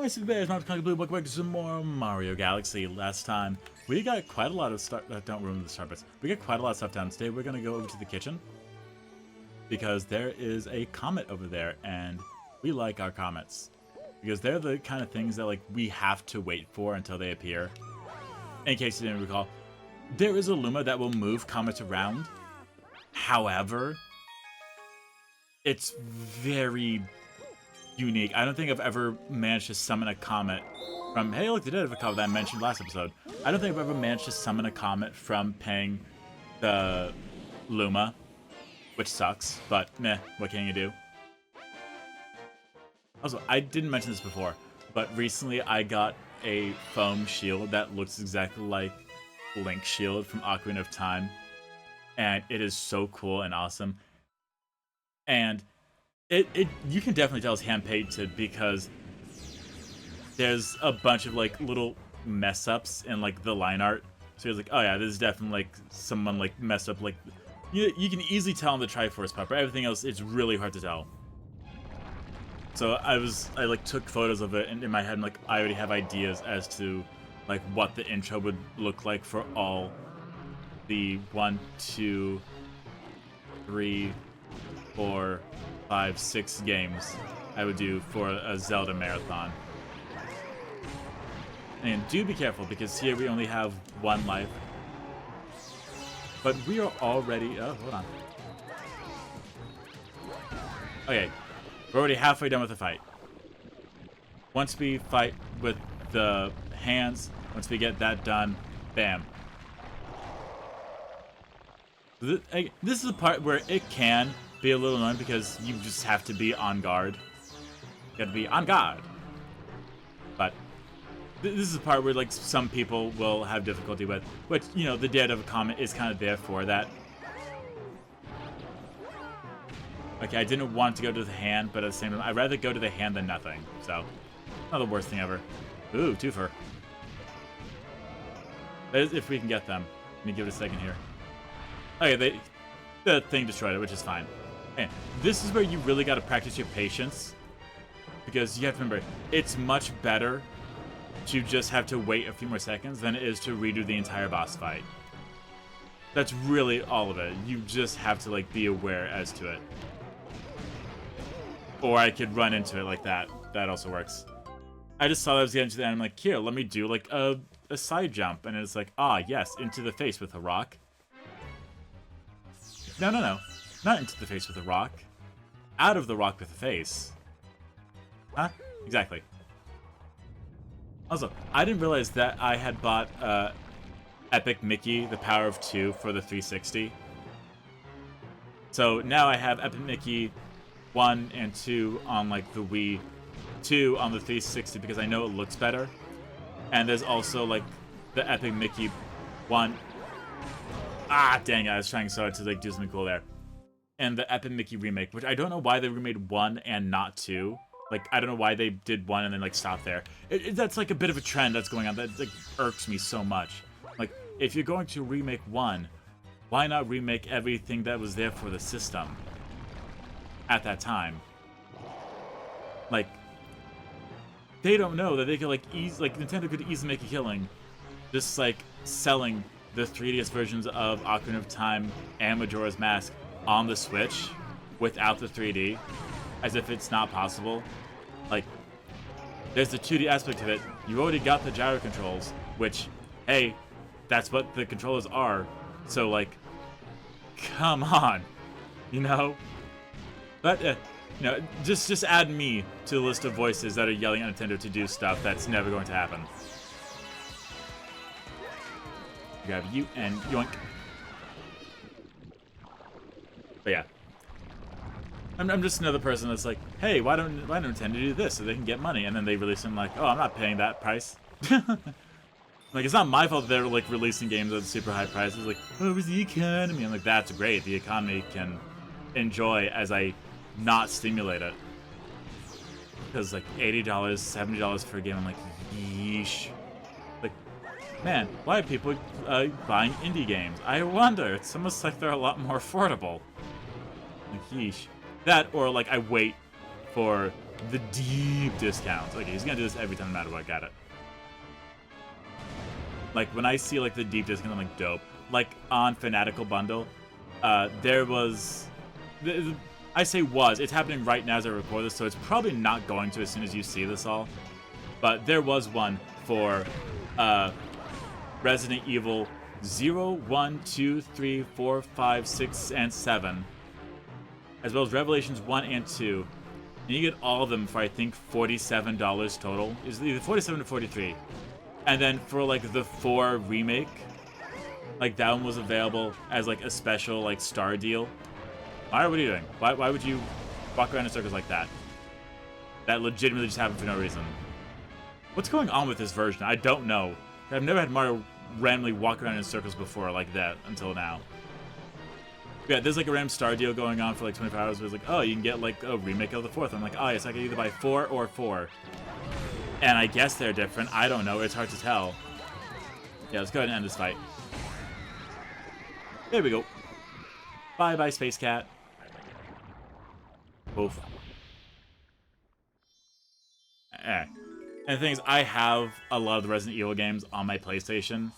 Alright, so bears, not Chronically Blue, welcome back to some more Mario Galaxy. Last time, we got quite a lot of stuff, don't ruin the Starbucks. We got quite a lot of stuff done. Today we're gonna go over to the kitchen, because there is a comet over there, and we like our comets. Because they're the kind of things that, like, we have to wait for until they appear. In case you didn't recall, there is a Luma that will move comets around. However, it's very unique. I don't think I've ever managed to summon a comet from... Hey, look, they did have a comet that I mentioned last episode. I don't think I've ever managed to summon a comet from paying the Luma, which sucks, but meh, what can you do? Also, I didn't mention this before, but recently I got a foam shield that looks exactly like Link's shield from Ocarina of Time, and it is so cool and awesome. And you can definitely tell it's hand painted because there's a bunch of like little mess ups in like the line art. So it's like, oh yeah, this is definitely like someone like messed up. Like you can easily tell on the Triforce part, but everything else it's really hard to tell. So I like took photos of it, and in my head, like I already have ideas as to like what the intro would look like for all the 1, 2, 3, 4, 5, 6 games I would do for a Zelda marathon. And do be careful, because here we only have one life. But we are already... Oh, hold on. Okay, we're already halfway done with the fight. Once we fight with the hands, once we get that done, bam. This is the part where it can be a little annoying because you just have to be on guard. You have to be on guard. But this is the part where like some people will have difficulty with, which, you know, the Daredevil comet is kind of there for that. Okay, I didn't want to go to the hand, but at the same time, I'd rather go to the hand than nothing. So, not the worst thing ever. Ooh, twofer. That is if we can get them. Let me give it a second here. Okay, the thing destroyed it, which is fine. And this is where you really got to practice your patience, because you have to remember, it's much better to just have to wait a few more seconds than it is to redo the entire boss fight. That's really all of it. You just have to like be aware as to it. Or I could run into it like that. That also works. I just saw that I was getting to the end. I'm like, here, let me do like a side jump, and it's like, ah, yes, into the face with a rock. No, no, no. Not into the face with a rock. Out of the rock with a face. Huh? Exactly. Also, I didn't realize that I had bought Epic Mickey, the Power of 2 for the 360. So now I have Epic Mickey 1 and 2 on like the Wii, 2 on the 360 because I know it looks better. And there's also like the Epic Mickey 1. Ah, dang it, I was trying so hard to like do something cool there. And the Epic Mickey remake, which I don't know why they remade 1 and not 2. Like, I don't know why they did 1 and then like stopped there. That's like a bit of a trend that's going on that like irks me so much. Like, if you're going to remake 1, why not remake everything that was there for the system at that time? Like, they don't know that they could like Nintendo could easily make a killing just like selling the 3DS versions of Ocarina of Time and Majora's Mask on the Switch without the 3D, as if it's not possible. Like, there's the 2D aspect of it. You already got the gyro controls, which, hey, that's what the controllers are. So, like, come on, you know? But, you know, just add me to the list of voices that are yelling at Nintendo to do stuff that's never going to happen. Grab you and yoink. But yeah, I'm just another person that's like, hey, why don't Nintendo do this so they can get money? And then they release them like, oh, I'm not paying that price. Like, it's not my fault that they're like releasing games at super high prices. Like, oh, it was the economy. I'm like, that's great. The economy can enjoy as I not stimulate it. Because like $80, $70 for a game, I'm like, yeesh. Like, man, why are people buying indie games? I wonder. It's almost like they're a lot more affordable. Like, yeesh. That, or like I wait for the deep discounts. Okay, he's gonna do this every time no matter what. Got it. Like, when I see, like, the deep discount, I'm like, dope. Like, on Fanatical Bundle, there was... I say was. It's happening right now as I record this, so it's probably not going to as soon as you see this all. But there was one for Resident Evil 0, 1, 2, 3, 4, 5, 6, and 7. As well as Revelations 1 and 2. And you get all of them for, I think, $47 total. It's either 47 or 43. And then for, like, the 4 remake, like, that one was available as, like, a special, like, star deal. Alright, what are you doing? Why would you walk around in circles like that? That legitimately just happened for no reason. What's going on with this version? I don't know. I've never had Mario randomly walk around in circles before like that until now. Yeah, there's like a random star deal going on for like 24 hours where it's like, oh, you can get like a remake of the 4th. I'm like, oh yes, I can either buy 4 or 4. And I guess they're different. I don't know. It's hard to tell. Yeah, let's go ahead and end this fight. There we go. Bye-bye, Space Cat. Oof. And the thing is, I have a lot of the Resident Evil games on my PlayStation.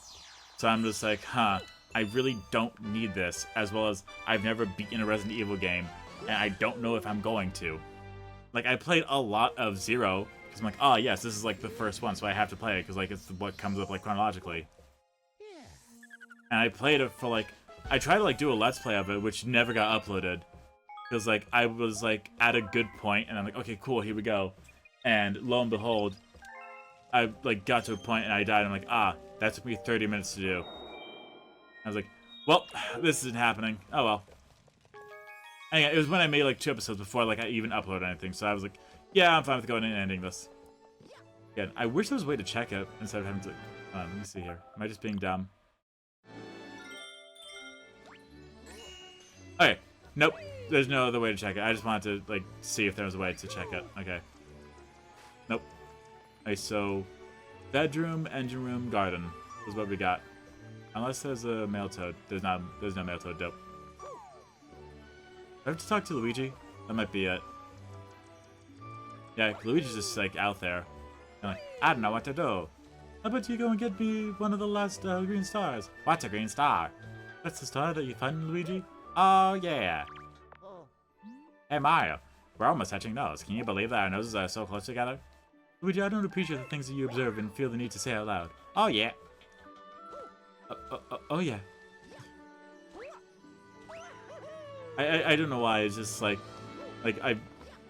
So I'm just like, huh, I really don't need this. As well as, I've never beaten a Resident Evil game. And I don't know if I'm going to. Like, I played a lot of 0. Because I'm like, oh yes, this is like the first one. So I have to play it. Because like, it's what comes up like chronologically. And I played it for like... I tried to like do a Let's Play of it, which never got uploaded. Because like I was like at a good point, and I'm like, okay, cool, here we go. And lo and behold, I like got to a point and I died. I'm like, ah, that took me 30 minutes to do. I was like, well, this isn't happening. Oh well. And yeah, it was when I made like 2 episodes before like I even uploaded anything. So I was like, yeah, I'm fine with going and ending this. Yeah, I wish there was a way to check it instead of having to. Let me see here. Am I just being dumb? Okay, nope. There's no other way to check it. I just wanted to, like, see if there was a way to check it. Okay. Nope. Okay, so... bedroom, engine room, garden is what we got. Unless there's a male toad. There's no male toad. Dope. Do I have to talk to Luigi? That might be it. Yeah, Luigi's just, like, out there. I'm like, I don't know what to do. How about you go and get me one of the last green stars? What's a green star? That's the star that you find, Luigi? Oh, yeah. Hey, Mario. We're almost touching nose. Can you believe that our noses are so close together? Luigi, I don't appreciate the things that you observe and feel the need to say out loud. Oh, yeah. Oh, yeah. I don't know why. It's just like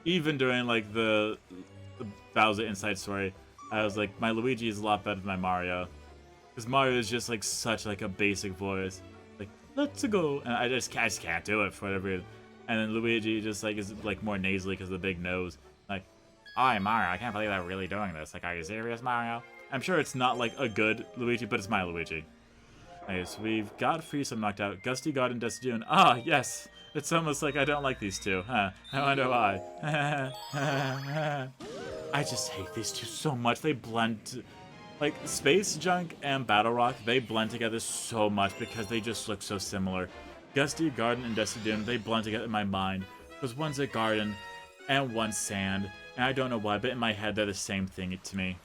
even during, like, the Bowser Inside story, I was like, my Luigi is a lot better than my Mario. Because Mario is just, like, such, like, a basic voice. Let's go, and I just can't do it for whatever reason. And then Luigi just like is like more nasally because of the big nose. Like, oh, Mario, I can't believe I'm really doing this. Like, are you serious, Mario? I'm sure it's not like a good Luigi, but it's my Luigi. Okay, so we've got Freesome knocked out. Gusty Garden, Dusty Dune. Ah, yes. It's almost like I don't like these two, huh? I wonder why. I just hate these two so much. They blend. Like, Space Junk and Battle Rock, they blend together so much because they just look so similar. Gusty Garden and Dusty Dune, they blend together in my mind. Because one's a garden and one's sand. And I don't know why, but in my head, they're the same thing to me.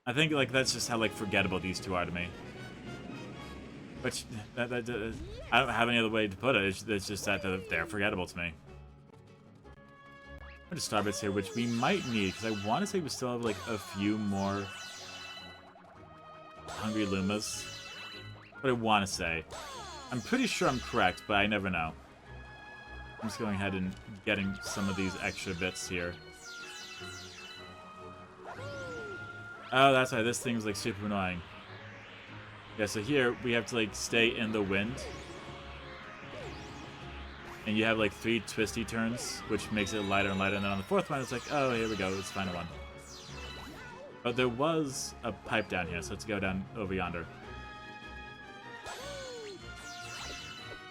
I think, like, that's just how, like, forgettable these two are to me. Which, I don't have any other way to put it. It's just that they're forgettable to me. Just Starbits here, which we might need, because I want to say we still have, like, a few more Hungry Lumas. What I want to say. I'm pretty sure I'm correct, but I never know. I'm just going ahead and getting some of these extra bits here. Oh, that's why this thing's, like, super annoying. Yeah, so here, we have to, like, stay in the wind. And you have like 3 twisty turns, which makes it lighter and lighter. And then on the 4th one, it's like, oh, here we go, it's the final one. But there was a pipe down here, so let's go down over yonder.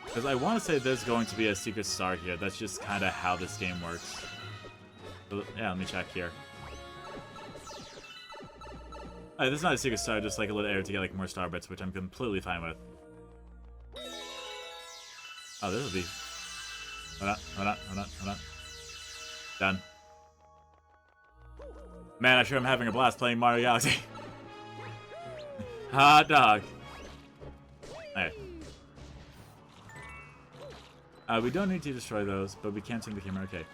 Because I want to say there's going to be a secret star here. That's just kind of how this game works. So, yeah, let me check here. This is not a secret star, just like a little area to get like more star bits, which I'm completely fine with. Oh, this will be... Hold on. Done. Man, I sure am having a blast playing Mario Galaxy. Hot dog. Alright. We don't need to destroy those, but we can turn the camera. Okay.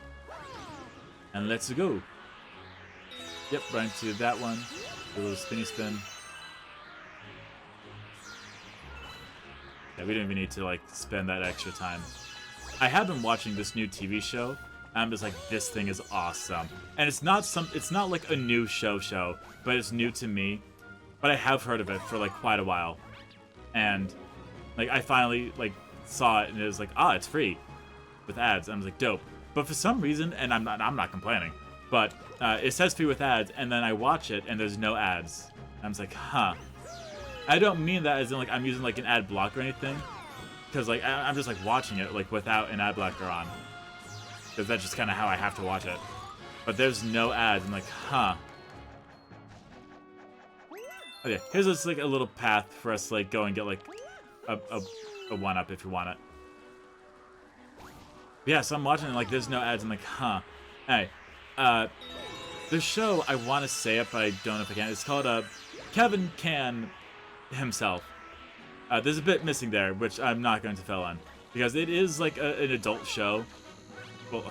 And let's go. Yep, right into that one. Do a little spinny spin. Yeah, we didn't even need to, like, spend that extra time. I have been watching this new TV show, and I'm just like, this thing is awesome. And it's not like a new show, but it's new to me. But I have heard of it for, like, quite a while. And, like, I finally, like, saw it, and it was like, it's free. With ads. And I was like, dope. But for some reason, and I'm not complaining, but it says free with ads, and then I watch it, and there's no ads. And I was like, huh. I don't mean that as in, like, I'm using, like, an ad blocker or anything. Because, like, I'm just, like, watching it, like, without an ad blocker on. Because that's just kind of how I have to watch it. But there's no ads. I'm like, huh. Okay, here's just, like, a little path for us to, like, go and get, like, a 1-up if you want it. But yeah, so I'm watching it, like, there's no ads. I'm like, huh. Hey, the show, I want to say it, but I don't know if I can. It's called, Kevin Can Himself. There's a bit missing there, which I'm not going to fill on. Because it is, like, an adult show. Well,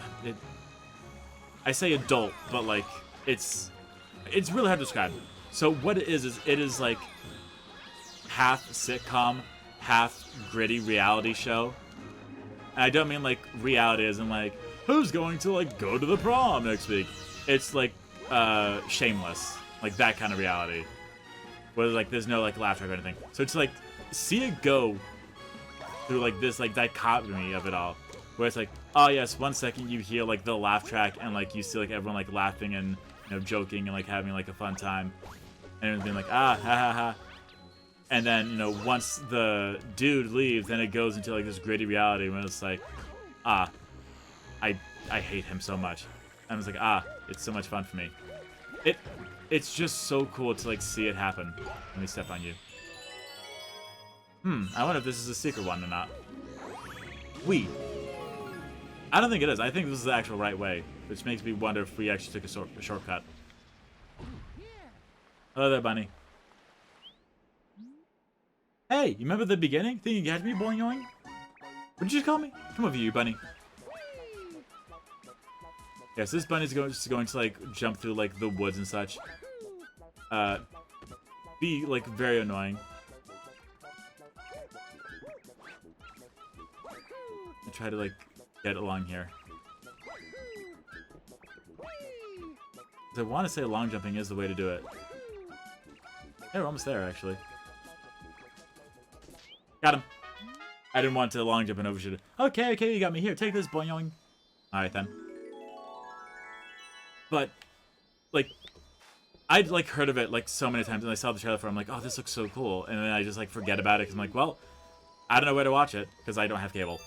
I say adult, but, like, it's really hard to describe. So what it is, like, half sitcom, half gritty reality show. And I don't mean, like, reality as in, like, who's going to, like, go to the prom next week? It's, like, Shameless. Like, that kind of reality. Where, like, there's no, like, laugh track or anything. So it's, like, see it go through, like, this, like, dichotomy of it all. Where it's like, oh, yes, 1 second you hear, like, the laugh track and, like, you see, like, everyone, like, laughing and, you know, joking and, like, having, like, a fun time. And everyone's being like, ha, ha, ha. And then, you know, once the dude leaves, then it goes into, like, this gritty reality where it's like, I hate him so much. And I was like, it's so much fun for me. It's just so cool to, like, see it happen. Let me step on you. I wonder if this is a secret one or not. I don't think it is. I think this is the actual right way, which makes me wonder if we actually took a shortcut. Hello there, bunny. Hey, you remember the beginning? Think you had me boing yoing? What did you just call me? Come over here, you bunny. Yes, this bunny's just going to, like, jump through, like, the woods and such. Be, like, very annoying. I try to, like, get along here. I want to say long jumping is the way to do it. Yeah, we're almost there, actually. Got him. I didn't want to long jump and overshoot it. Okay, you got me here. Take this, boing. Alright, then. But, like, I'd, like, heard of it, like, so many times, and I saw the trailer for it. I'm like, oh, this looks so cool. And then I just, like, forget about it, because I'm like, well, I don't know where to watch it, because I don't have cable.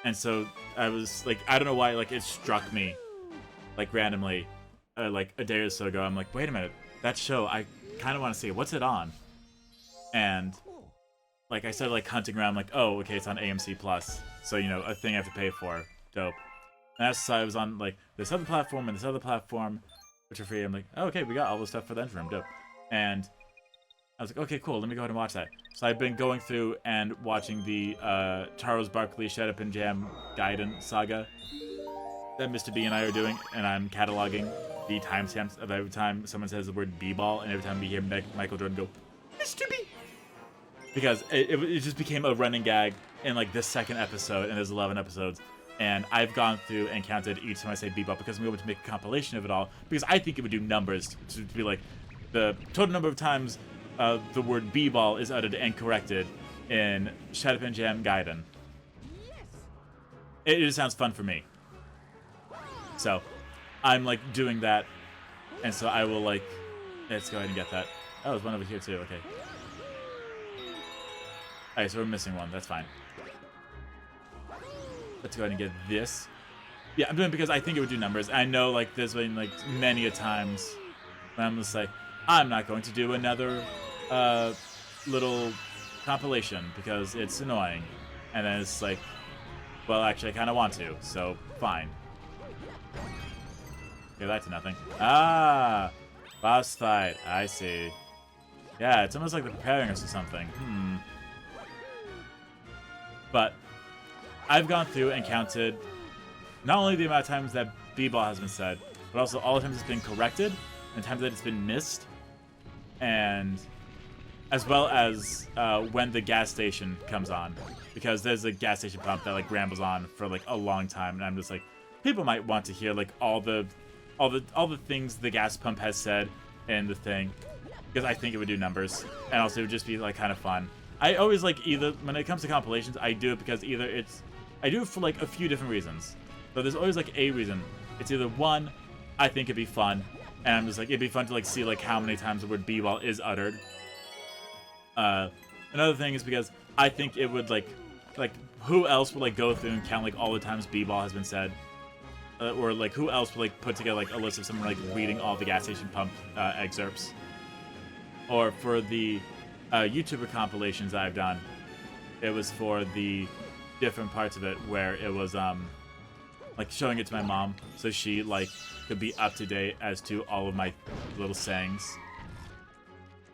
And so, I was, like, I don't know why, like, it struck me, like, randomly, like, a day or so ago. I'm like, wait a minute, that show, I kind of want to see it. What's it on? And, like, I started, like, hunting around, like, oh, okay, it's on AMC Plus. So, you know, a thing I have to pay for. Dope. And that's why I was on, like, this other platform and this other platform, which are free. I'm like, oh, okay, we got all the stuff for the entry room. Dope. And I was like, okay, cool, let me go ahead and watch that. So I've been going through and watching the Charles Barkley Shut Up and Jam Gaiden saga that Mr. B and I are doing, and I'm cataloging the timestamps of every time someone says the word B-ball, and every time we hear Michael Jordan go, Mr. B! Because it just became a running gag in, like, this second episode, and there's 11 episodes. And I've gone through and counted each time I say bebop because I'm able to make a compilation of it all. Because I think it would do numbers to be like the total number of times the word b-ball is uttered and corrected in Shut Up and Jam Gaiden. It just sounds fun for me. So I'm, like, doing that. And so I will, like, let's go ahead and get that. Oh, there's one over here too. Okay. Alright, so we're missing one. That's fine. Let's go ahead and get this. Yeah, I'm doing it because I think it would do numbers. I know, like, there's been, like, many a times when I'm just like, I'm not going to do another little compilation because it's annoying. And then it's like, well, actually, I kind of want to, so fine. Okay, that's nothing. Ah! Boss fight. I see. Yeah, it's almost like they're preparing us for something. But I've gone through and counted not only the amount of times that B-ball has been said, but also all the times it's been corrected, and times that it's been missed, and as well as when the gas station comes on, because there's a gas station pump that like rambles on for like a long time, and I'm just like, people might want to hear like all the things the gas pump has said in the thing, because I think it would do numbers, and also it would just be like kind of fun. I always like either when it comes to compilations, I do it because I do it for like a few different reasons. So there's always like a reason. It's either one, I think it'd be fun, and I'm just like it'd be fun to like see like how many times the word B-ball is uttered. Another thing is because I think it would like who else would like go through and count like all the times B-ball has been said, or like who else would like put together like a list of someone like reading all the gas station pump excerpts, or for the YouTuber compilations I've done, it was for the different parts of it where it was like showing it to my mom so she like could be up to date as to all of my little sayings.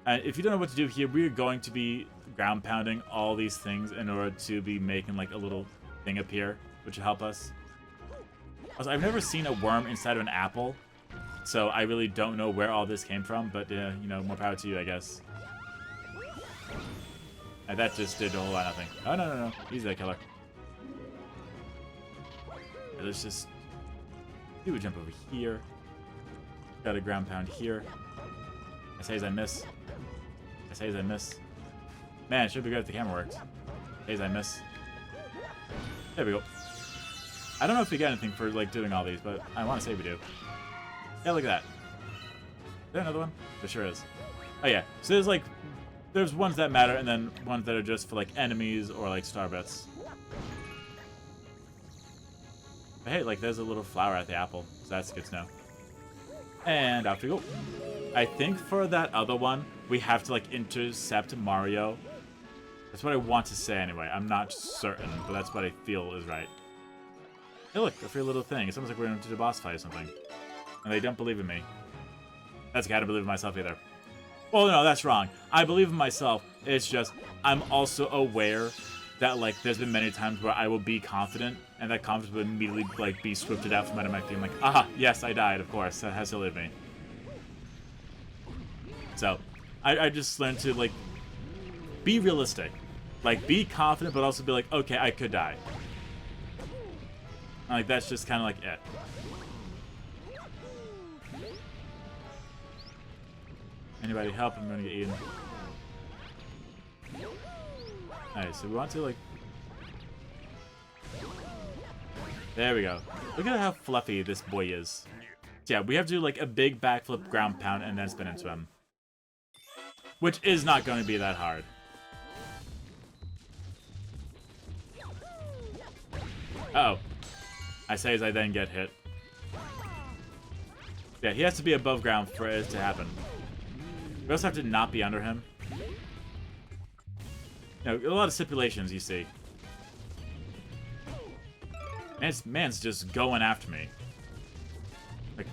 And if you don't know what to do here, we're going to be ground pounding all these things in order to be making like a little thing appear, which will help us. Also, I've never seen a worm inside of an apple, so I really don't know where all this came from, but you know, more power to you, I guess. And that just did a whole lot of nothing. Oh, no. He's that killer. Okay, let's just do a jump over here. Got a ground pound here. I say as I miss. I say as I miss. Man, it should be good if the camera works. Say as I miss. There we go. I don't know if we get anything for like doing all these, but I want to say we do. Yeah, look at that. Is there another one? There sure is. Oh yeah. So there's ones that matter, and then ones that are just for like enemies or like star bits. But hey, like there's a little flower at the apple, so that's good to know. And off we go. I think for that other one, we have to like intercept Mario. That's what I want to say anyway. I'm not certain, but that's what I feel is right. Hey look, a free little thing. It's almost like we're going to do a boss fight or something. And they don't believe in me. That's okay, I don't believe in myself either. Well, no, that's wrong. I believe in myself. It's just, I'm also aware that, like, there's been many times where I will be confident, and that confidence will immediately, like, be swifted out from out of my feet. I'm like, aha, yes, I died, of course. That has to leave me. So, I just learned to, like, be realistic. Like, be confident, but also be like, okay, I could die. Like, that's just kind of like it. Anybody help? I'm gonna get eaten. Alright, so we want to, like... There we go. Look at how fluffy this boy is. So yeah, we have to do, like, a big backflip ground pound and then spin into him. Which is not going to be that hard. Uh-oh. I say as I then get hit. Yeah, he has to be above ground for it to happen. We also have to not be under him. You know, a lot of stipulations, you see. Man's just going after me. Like,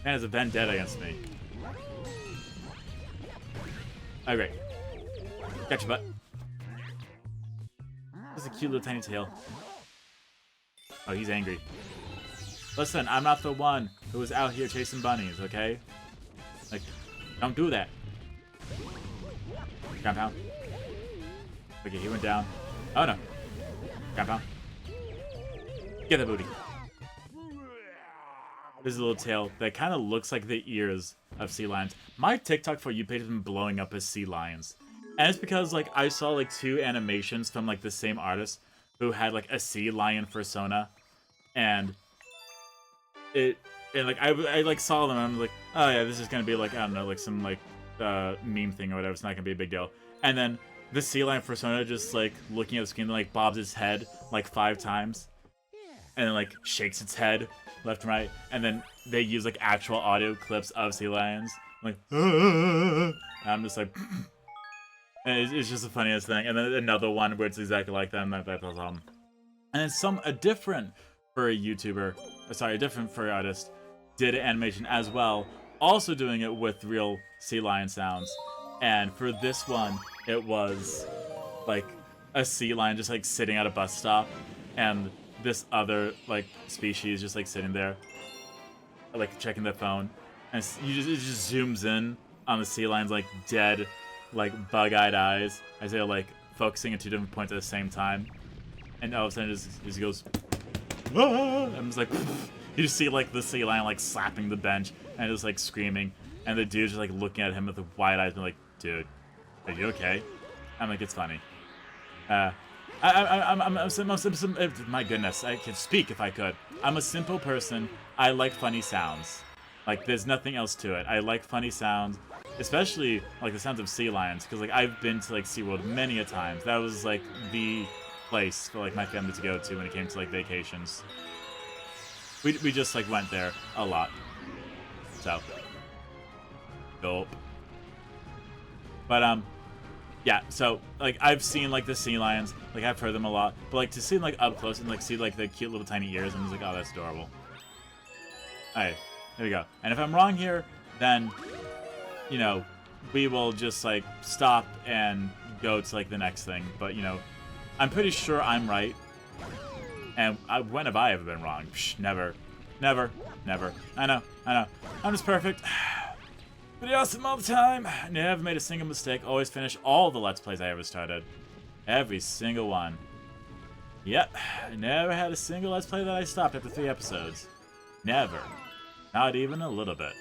man has a vendetta against me. Oh, great. Gotcha, butt. That's a cute little tiny tail. Oh, he's angry. Listen, I'm not the one who was out here chasing bunnies, okay? Like, don't do that. Ground pound. Okay, he went down. Oh no. Ground pound. Get the booty. There's a little tail that kind of looks like the ears of sea lions. My TikTok For You page has been blowing up as sea lions. And it's because, like, I saw, like, 2 animations from, like, the same artist who had, like, a sea lion persona. And like, I like, saw them and I'm like, oh, yeah, this is gonna be, like, I don't know, like, some, like, meme thing or whatever. It's not gonna be a big deal. And then the sea lion persona just, like, looking at the screen and, like, bobs its head, like, 5 times. And then, like, shakes its head left and right. And then they use, like, actual audio clips of sea lions. I'm like, and I'm just like, and it's just the funniest thing. And then another one where it's exactly like them. And then a different furry YouTuber, sorry, a different furry artist, did an animation as well, also doing it with real sea lion sounds. And for this one, it was like a sea lion just like sitting at a bus stop, and this other like species just like sitting there, like checking their phone, and it just zooms in on the sea lion's like dead, like bug-eyed eyes as they're like focusing at 2 different points at the same time, and all of a sudden it just goes, ah! And I'm just like, you just see like the sea lion like slapping the bench and just like screaming, and the dude's just like looking at him with the wide eyes and like, dude, are you okay? I'm like, it's funny. My goodness, I could speak if I could. I'm a simple person. I like funny sounds. Like, there's nothing else to it. I like funny sounds, especially like the sounds of sea lions, because like I've been to like SeaWorld many a times. That was like the place for like my family to go to when it came to like vacations. We just like went there a lot. So, dope. But yeah, so like I've seen like the sea lions, like I've heard them a lot, but like to see them like up close and like see like the cute little tiny ears, I'm just like, oh, that's adorable. Alright, there we go. And if I'm wrong here, then, you know, we will just like stop and go to like the next thing. But you know, I'm pretty sure I'm right. And when have I ever been wrong? Psh, never. Never. Never. I know. I'm just perfect. Pretty awesome all the time. Never made a single mistake. Always finish all the Let's Plays I ever started. Every single one. Yep. I never had a single Let's Play that I stopped after 3 episodes. Never. Not even a little bit.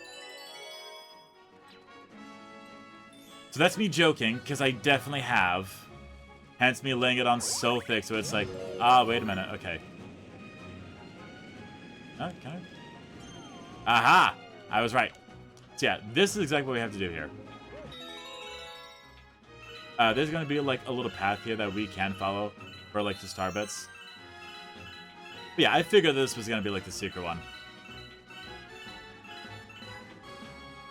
So that's me joking, because I definitely have. Hence me laying it on so thick, so it's like, ah, wait a minute, okay. Okay. Aha! I was right. So yeah, this is exactly what we have to do here. There's going to be like a little path here that we can follow for like the star bits. But yeah, I figured this was going to be like the secret one.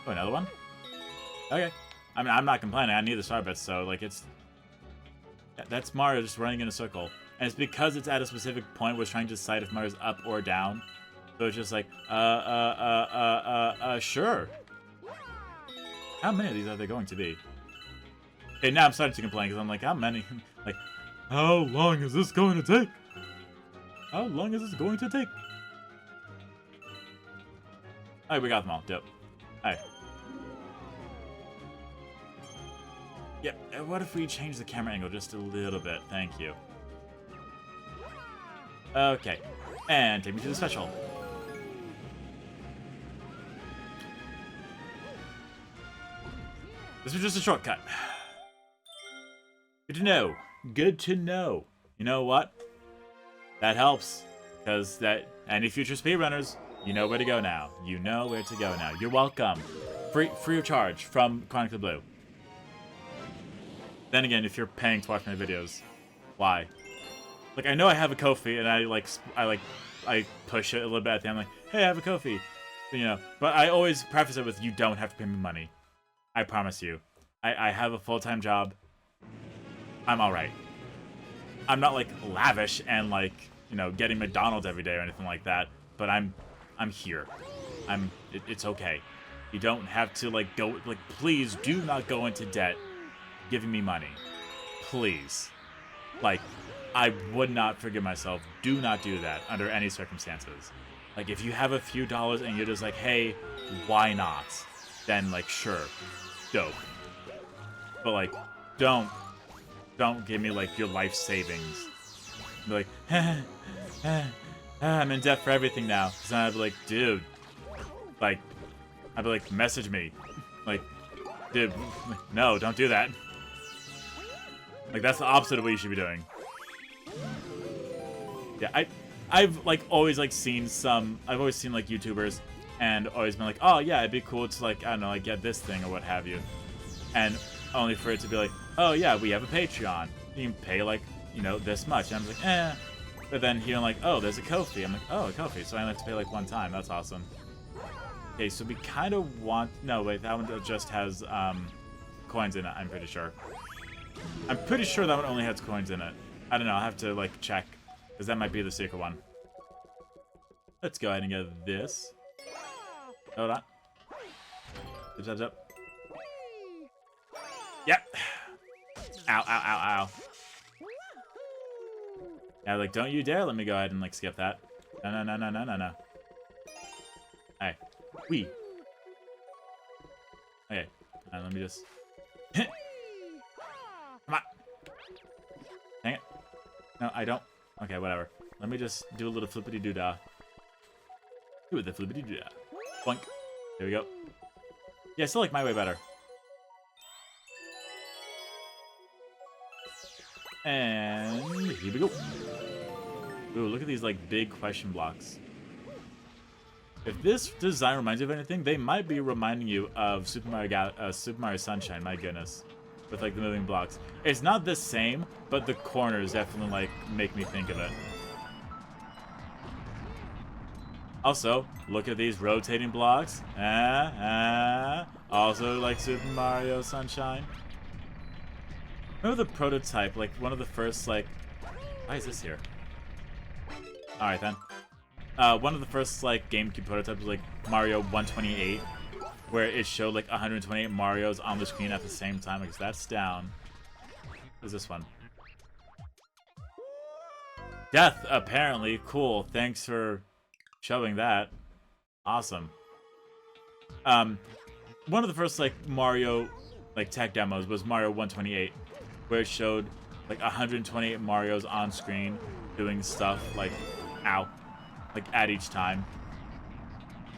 Oh, another one? Okay. I mean, I'm not complaining. I need the star bits, so like it's... Yeah, that's Mario just running in a circle. And it's because it's at a specific point where it's trying to decide if Mario's up or down. So it's just like, sure. How many of these are there going to be? Okay, now I'm starting to complain because I'm like, how many? Like, how long is this going to take? How long is this going to take? Alright, we got them all. Dope. Alright. Yeah, what if we change the camera angle just a little bit? Thank you. Okay. And take me to the special. This was just a shortcut. Good to know. Good to know. You know what? That helps. Because that any future speedrunners, you know where to go now. You know where to go now. You're welcome. Free of charge from Chronically Blue. Then again, if you're paying to watch my videos, why? Like, I know I have a Ko-fi, and I push it a little bit at the end, like, hey, I have a Ko-fi. You know, but I always preface it with, you don't have to pay me money. I promise you. I have a full-time job. I'm alright. I'm not, like, lavish and, like, you know, getting McDonald's every day or anything like that, but I'm here. It's okay. You don't have to, like, go, like, please do not go into debt giving me money. Please. Like, I would not forgive myself. Do not do that under any circumstances. Like, if you have a few dollars and you're just like, hey, why not? Then, like, sure. Dope. But, like, don't give me, like, your life savings. Be like, I'm in debt for everything now. Because then I'd be like, dude. Like, I'd be like, message me. Like, dude, no, don't do that. Like, that's the opposite of what you should be doing. Yeah, I've, like, always, like, seen I've always seen, like, YouTubers and always been like, oh, yeah, it'd be cool to, like, I don't know, like, get this thing or what have you. And only for it to be like, oh, yeah, we have a Patreon. You can pay, like, you know, this much. And I'm like, eh. But then hearing, like, oh, there's a Ko-fi. I'm like, oh, a Ko-fi. So I only have to pay, like, one time. That's awesome. Okay, so we kind of want... No, wait, that one just has, coins in it, I'm pretty sure. I'm pretty sure that one only has coins in it. I don't know, I'll have to, like, check. Because that might be the secret one. Let's go ahead and get this. Hold on. Zip, zip, zip. Yep. Ow, ow, ow, ow. Yeah, like, don't you dare let me go ahead and, like, skip that. No, no, no, no, no, no, no. Hey. Wee. Okay. Let me just... Come on. Dang it. No, I don't. Okay, whatever. Let me just do a little flippity-doo-dah. Do the flippity-doo-dah. Boink. There we go. Yeah, I still like my way better. And here we go. Ooh, look at these, like, big question blocks. If this design reminds you of anything, they might be reminding you of Super Mario Sunshine, my goodness. With, like, the moving blocks. It's not the same, but the corners definitely, like, make me think of it. Also, look at these rotating blocks. Also, like Super Mario Sunshine. Remember the prototype, like, one of the first, like... Why is this here? Alright, then. One of the first, like, GameCube prototypes was, like, Mario 128, where it showed, like, 128 Marios on the screen at the same time. Because that's down. What is this one? Death, apparently. Cool. Thanks for showing that. Awesome. One of the first, like, Mario, like, tech demos was Mario 128, where it showed, like, 128 Marios on screen doing stuff, like, ow. Like, at each time.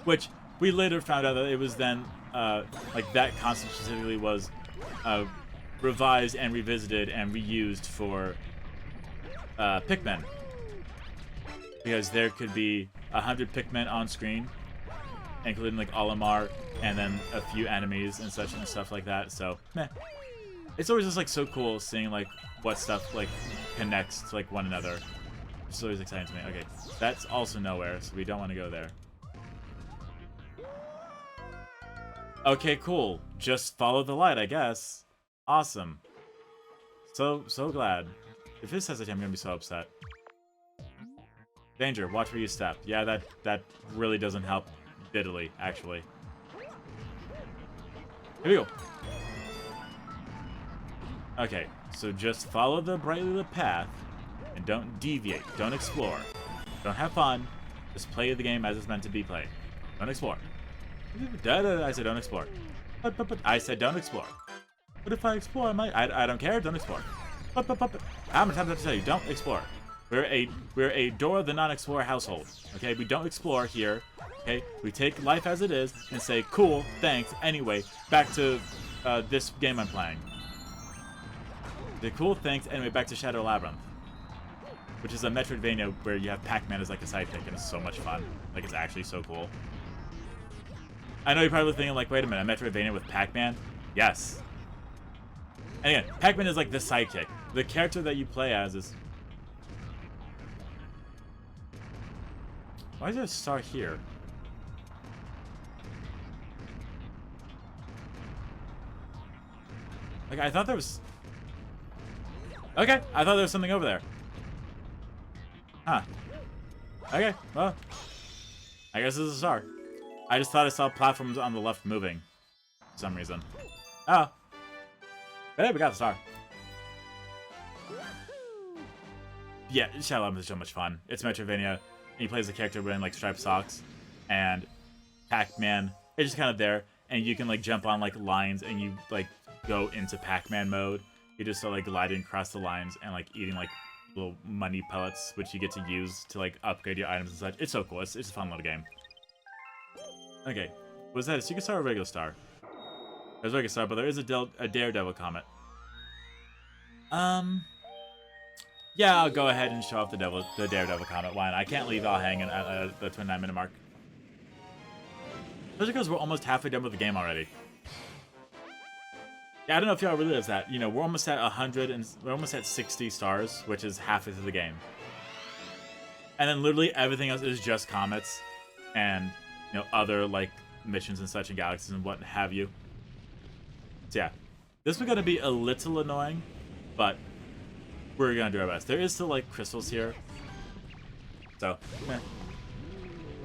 Which, we later found out that it was then, like, that concept specifically was revised and revisited and reused for Pikmin. Because there could be 100 Pikmin on screen, including, like, Olimar, and then a few enemies and such and stuff like that, so, meh. It's always just, like, so cool seeing, like, what stuff, like, connects to, like, one another. It's always exciting to me. Okay, that's also nowhere, so we don't want to go there. Okay, cool. Just follow the light, I guess. Awesome. So glad. If this has a time, I'm gonna be so upset. Danger, watch where you step. Yeah, that really doesn't help diddly, actually. Here we go. Okay, so just follow the brightly lit path. And don't deviate. Don't explore. Don't have fun. Just play the game as it's meant to be played. Don't explore. I said don't explore. But I said don't explore. But if I explore, I don't care. Don't explore. How many times do I have to tell you? Don't explore. We're a Dora the Non-Explorer household. Okay, we don't explore here. Okay, we take life as it is and say cool, thanks. Anyway, back to this game I'm playing. The cool, thanks. Anyway, back to Shadow Labyrinth. Which is a Metroidvania where you have Pac-Man as like a sidekick, and it's so much fun. Like, it's actually so cool. I know you're probably thinking, like, wait a minute, a Metroidvania with Pac-Man? Yes. And again, Pac-Man is like the sidekick. The character that you play as is... Why is there a star here? Like, I thought there was... Okay, I thought there was something over there. Huh. Okay, well. I guess this is a star. I just thought I saw platforms on the left moving. For some reason. Oh. Hey, we got the star. Yeah, Shadow Labyrinth is so much fun. It's Metroidvania. And he plays the character wearing, like, striped socks. And Pac-Man is just kind of there. And you can, like, jump on, like, lines and you, like, go into Pac-Man mode. You just start, like, gliding across the lines and, like, eating, like, little money pellets, which you get to use to, like, upgrade your items and such. It's so cool. It's a fun little game. Okay. Was that a secret star or a regular star? There's a regular star, but there is a Daredevil comet. Yeah, I'll go ahead and show off the Daredevil comet. Why not? I can't leave all hanging at the 29-minute mark. Especially because we're almost halfway done with the game already. Yeah, I don't know if y'all realize that. You know, we're almost at 100 and we're almost at 60 stars, which is halfway through the game. And then literally everything else is just comets and, you know, other, like, missions and such and galaxies and what have you. So yeah, this is going to be a little annoying, but we're going to do our best. There is still, like, crystals here. So, eh.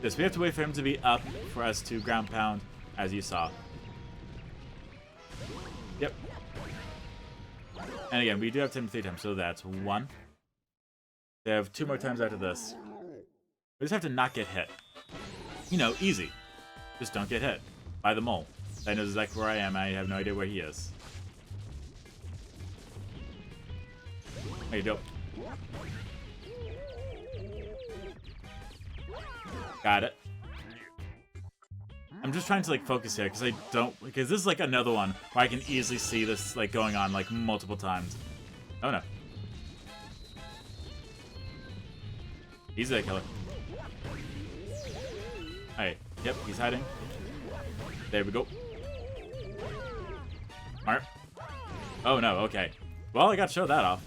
this. We have to wait for him to be up for us to ground pound, as you saw. Yep. And again, we do have to hit him 3 times, so that's 1. They have 2 more times after this. We just have to not get hit. You know, easy. Just don't get hit by the mole. I know exactly where I am. I have no idea where he is. There you go. Got it. I'm just trying to like focus here because this is like another one where I can easily see this like going on like multiple times. Oh no. Easy there, killer. Alright, yep, he's hiding. There we go. Smart. Oh no, okay. Well, I gotta show that off.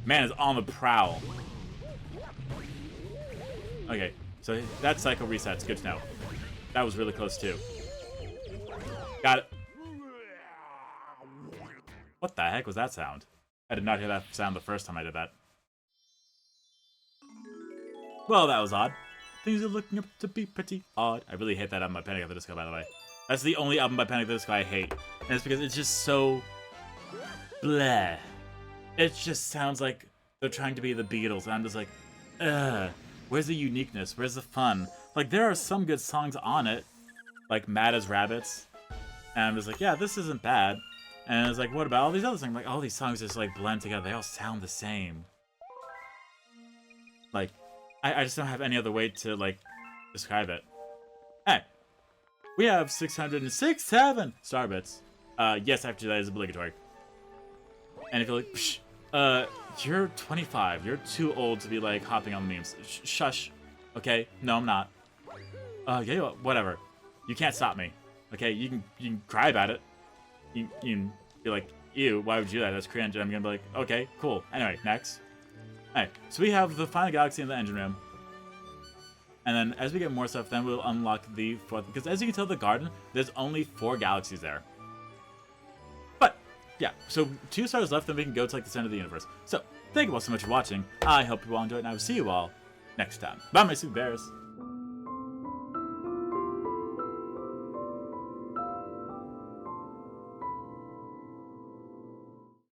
Man is on the prowl. Okay, so that cycle resets. Good to know. That was really close too. Got it. What the heck was that sound? I did not hear that sound the first time I did that. Well, that was odd. Things are looking up to be pretty odd. I really hate that album by Panic at the Disco, by the way. That's the only album by Panic at the Disco I hate. And it's because it's just so... bleh. It just sounds like they're trying to be the Beatles, and I'm just like, ugh. Where's the uniqueness? Where's the fun? Like, there are some good songs on it, like Mad as Rabbits. And I'm just like, yeah, this isn't bad. And it's like, what about all these other songs? Like, all these songs just, like, blend together. They all sound the same. Like, I just don't have any other way to, like, describe it. Hey, we have 667 star bits. Yes, after that is obligatory. And if you're like, psh, you're 25. You're too old to be, like, hopping on the memes. Shush. Okay? No, I'm not. Yeah, whatever. You can't stop me. Okay? You can cry about it. You can be like, ew, why would you do that? That's cringe. And I'm gonna be like, okay, cool. Anyway, next. Alright, so we have the final galaxy in the engine room. And then as we get more stuff, then we'll unlock the 4th. Because as you can tell, the garden, there's only 4 galaxies there. But, yeah, so 2 stars left, then we can go to like the center of the universe. So, thank you all so much for watching. I hope you all enjoyed, and I will see you all next time. Bye, my sweet bears.